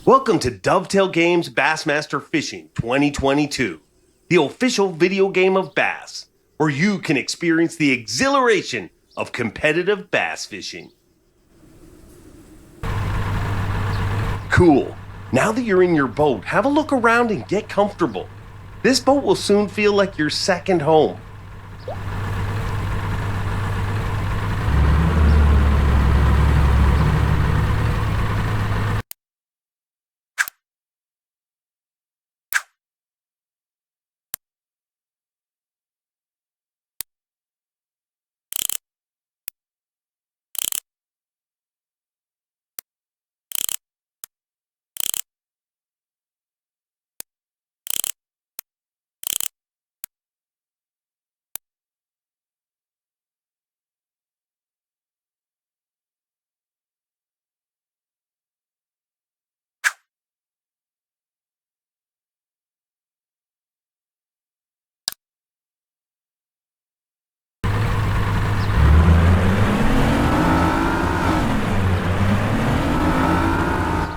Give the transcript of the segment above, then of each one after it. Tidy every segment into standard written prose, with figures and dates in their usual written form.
Welcome to Dovetail Games Bassmaster Fishing 2022, the official video game of bass, where you can experience the exhilaration of competitive bass fishing. Cool. Now that you're in your boat, have a look around and get comfortable. This boat will soon feel like your second home.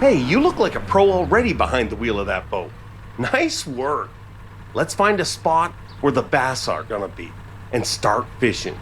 Hey, you look like a pro already behind the wheel of that boat. Nice work. Let's find a spot where the bass are gonna be and start fishing.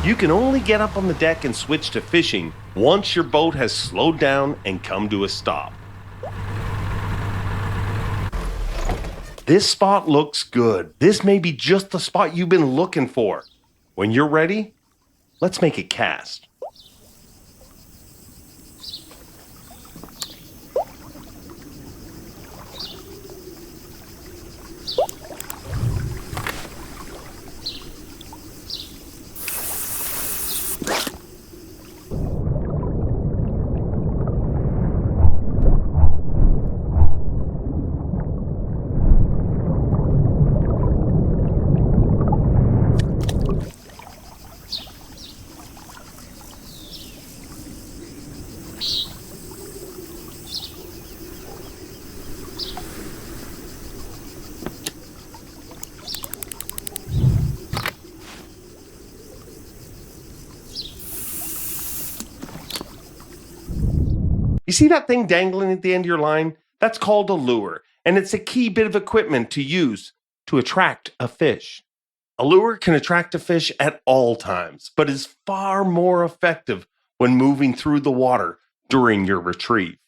You can only get up on the deck and switch to fishing once your boat has slowed down and come to a stop. This spot looks good. This may be just the spot you've been looking for. When you're ready, let's make a cast. You see that thing dangling at the end of your line? That's called a lure, and it's a key bit of equipment to use to attract a fish. A lure can attract a fish at all times, but is far more effective when moving through the water during your retrieve.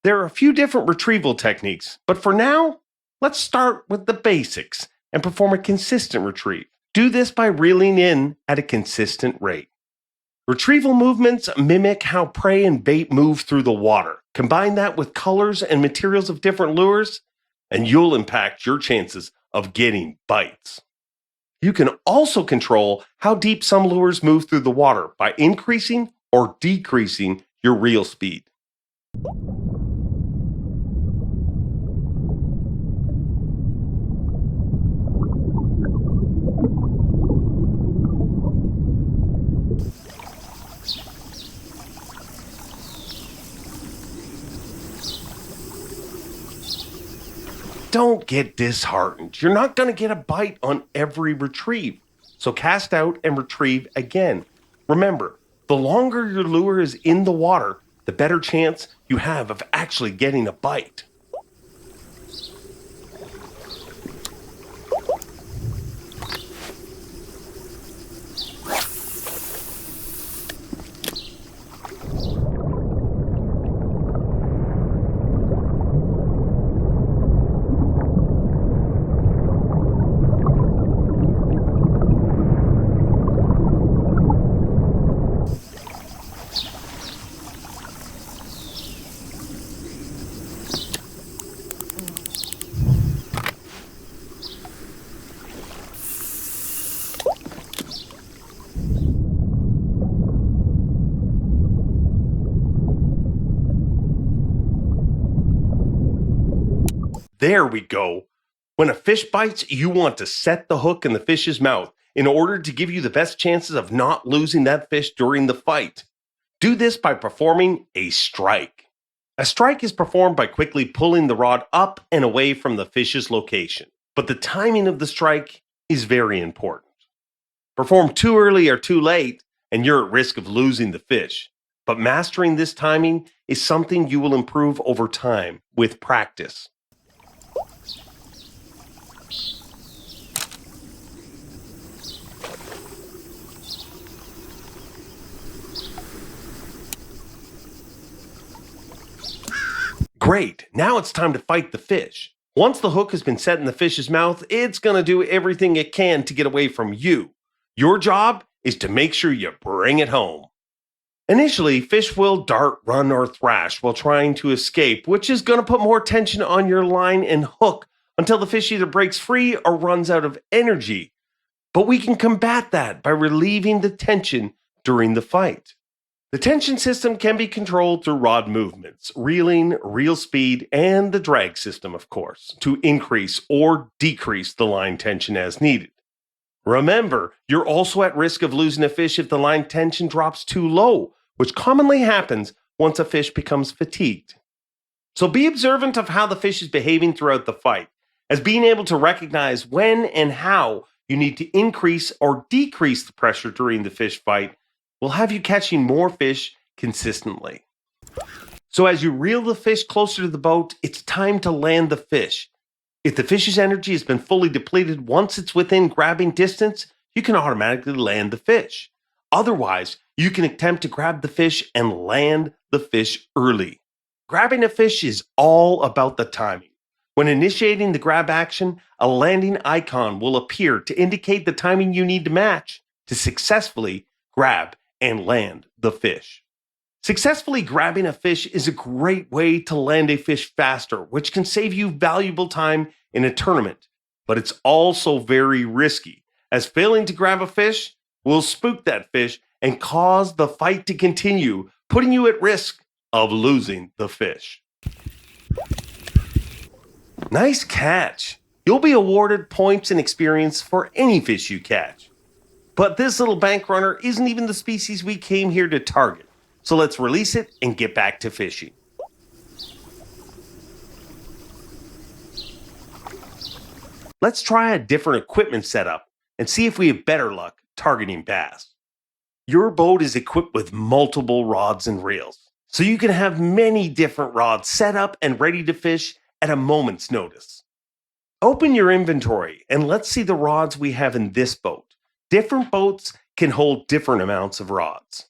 There are a few different retrieval techniques, but for now, let's start with the basics and perform a consistent retrieve. Do this by reeling in at a consistent rate. Retrieval movements mimic how prey and bait move through the water. Combine that with colors and materials of different lures, and you'll impact your chances of getting bites. You can also control how deep some lures move through the water by increasing or decreasing your reel speed. Don't get disheartened. You're not going to get a bite on every retrieve. So cast out and retrieve again. Remember, the longer your lure is in the water, the better chance you have of actually getting a bite. There we go. When a fish bites, you want to set the hook in the fish's mouth in order to give you the best chances of not losing that fish during the fight. Do this by performing a strike. A strike is performed by quickly pulling the rod up and away from the fish's location, but the timing of the strike is very important. Perform too early or too late, and you're at risk of losing the fish. But mastering this timing is something you will improve over time with practice. Great, now it's time to fight the fish. Once the hook has been set in the fish's mouth, it's going to do everything it can to get away from you. Your job is to make sure you bring it home. Initially, fish will dart, run, or thrash while trying to escape, which is going to put more tension on your line and hook until the fish either breaks free or runs out of energy. But we can combat that by relieving the tension during the fight. The tension system can be controlled through rod movements, reeling, reel speed, and the drag system, of course, to increase or decrease the line tension as needed. Remember, you're also at risk of losing a fish if the line tension drops too low, which commonly happens once a fish becomes fatigued. So be observant of how the fish is behaving throughout the fight, as being able to recognize when and how you need to increase or decrease the pressure during the fish fight will have you catching more fish consistently. So as you reel the fish closer to the boat, it's time to land the fish. If the fish's energy has been fully depleted once it's within grabbing distance, you can automatically land the fish. Otherwise, you can attempt to grab the fish and land the fish early. Grabbing a fish is all about the timing. When initiating the grab action, a landing icon will appear to indicate the timing you need to match to successfully grab and land the fish. Successfully grabbing a fish is a great way to land a fish faster, which can save you valuable time in a tournament. But it's also very risky, as failing to grab a fish will spook that fish and cause the fight to continue, putting you at risk of losing the fish. Nice catch! You'll be awarded points and experience for any fish you catch. But this little bank runner isn't even the species we came here to target. So let's release it and get back to fishing. Let's try a different equipment setup and see if we have better luck targeting bass. Your boat is equipped with multiple rods and reels, so you can have many different rods set up and ready to fish at a moment's notice. Open your inventory and let's see the rods we have in this boat. Different boats can hold different amounts of rods.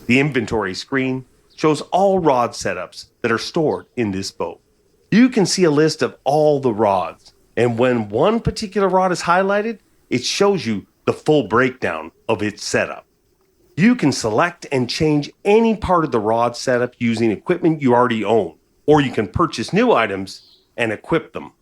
The inventory screen shows all rod setups that are stored in this boat. You can see a list of all the rods, and when one particular rod is highlighted, it shows you the full breakdown of its setup. You can select and change any part of the rod setup using equipment you already own, or you can purchase new items and equip them.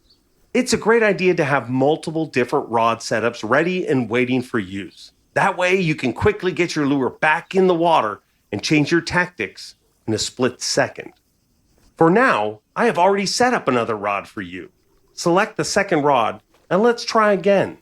It's a great idea to have multiple different rod setups ready and waiting for use. That way you can quickly get your lure back in the water and change your tactics in a split second. For now, I have already set up another rod for you. Select the second rod and let's try again.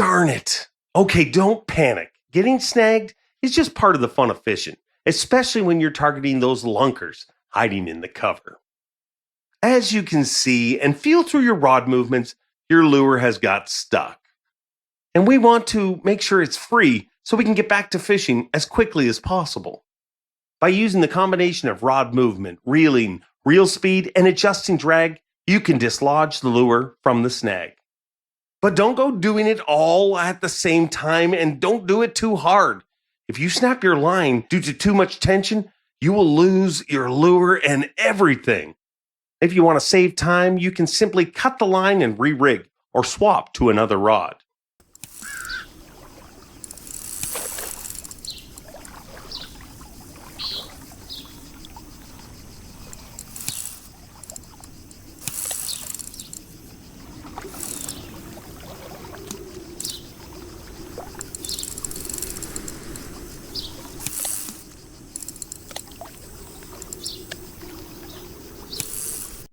Darn it. Okay, don't panic. Getting snagged is just part of the fun of fishing, especially when you're targeting those lunkers hiding in the cover. As you can see and feel through your rod movements, your lure has got stuck. And we want to make sure it's free so we can get back to fishing as quickly as possible. By using the combination of rod movement, reeling, reel speed, and adjusting drag, you can dislodge the lure from the snag. But don't go doing it all at the same time and don't do it too hard. If you snap your line due to too much tension, you will lose your lure and everything. If you want to save time, you can simply cut the line and re-rig or swap to another rod.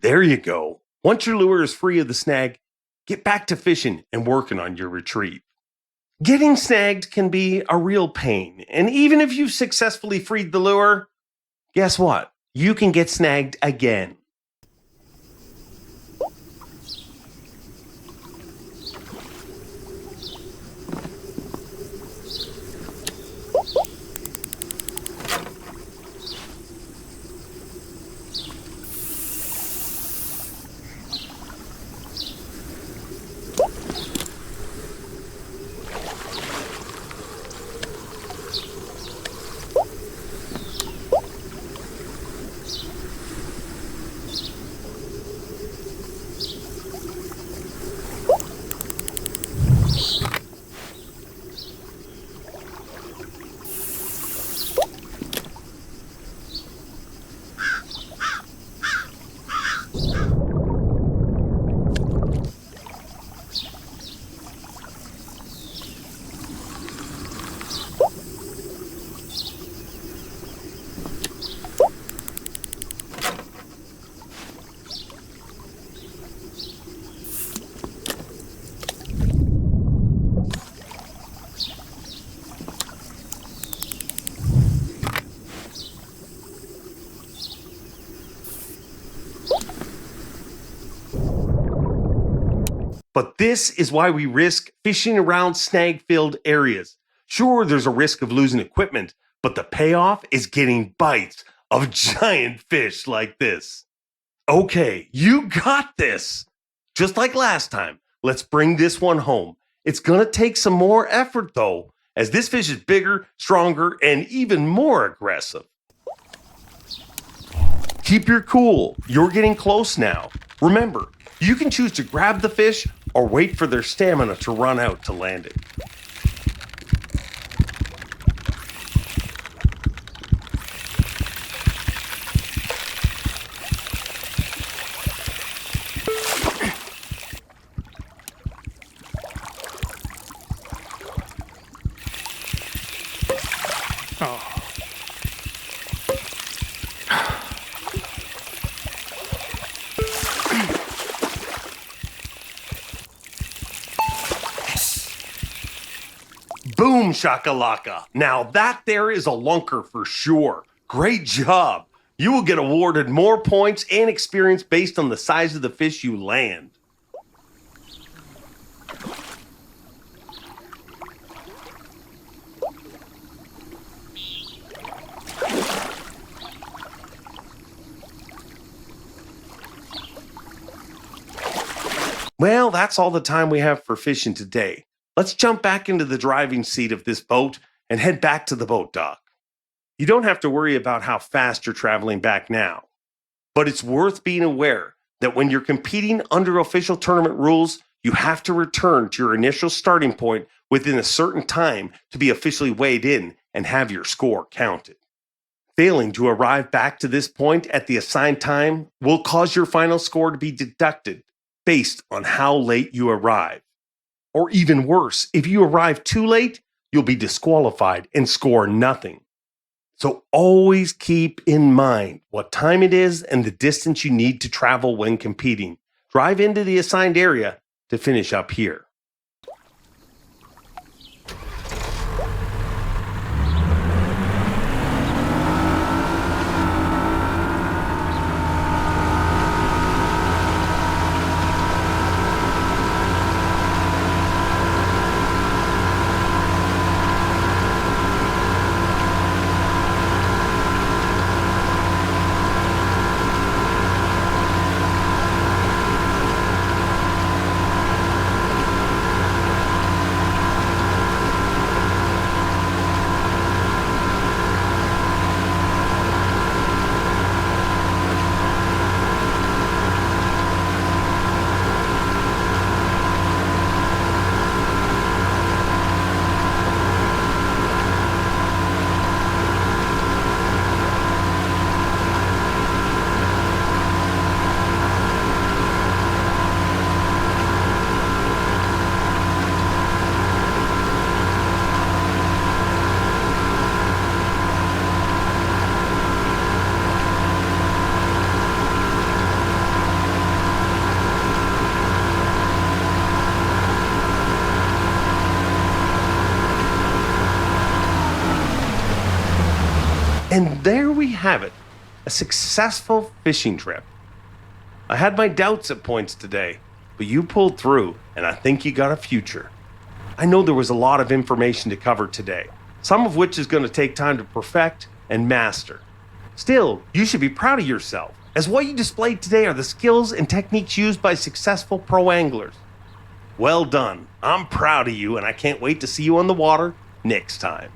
There you go. Once your lure is free of the snag, get back to fishing and working on your retrieve. Getting snagged can be a real pain, and even if you've successfully freed the lure, guess what? You can get snagged again. But this is why we risk fishing around snag-filled areas. Sure, there's a risk of losing equipment, but the payoff is getting bites of giant fish like this. Okay, you got this. Just like last time, let's bring this one home. It's gonna take some more effort though, as this fish is bigger, stronger, and even more aggressive. Keep your cool. You're getting close now. Remember, you can choose to grab the fish or wait for their stamina to run out to land it. Boom shakalaka. Now that there is a lunker for sure. Great job. You will get awarded more points and experience based on the size of the fish you land. Well, that's all the time we have for fishing today. Let's jump back into the driving seat of this boat and head back to the boat dock. You don't have to worry about how fast you're traveling back now, but it's worth being aware that when you're competing under official tournament rules, you have to return to your initial starting point within a certain time to be officially weighed in and have your score counted. Failing to arrive back to this point at the assigned time will cause your final score to be deducted based on how late you arrive. Or even worse, if you arrive too late, you'll be disqualified and score nothing. So always keep in mind what time it is and the distance you need to travel when competing. Drive into the assigned area to finish up here. And there we have it, a successful fishing trip. I had my doubts at points today, but you pulled through, and I think you got a future. I know there was a lot of information to cover today, some of which is going to take time to perfect and master. Still, you should be proud of yourself, as what you displayed today are the skills and techniques used by successful pro anglers. Well done. I'm proud of you, and I can't wait to see you on the water next time.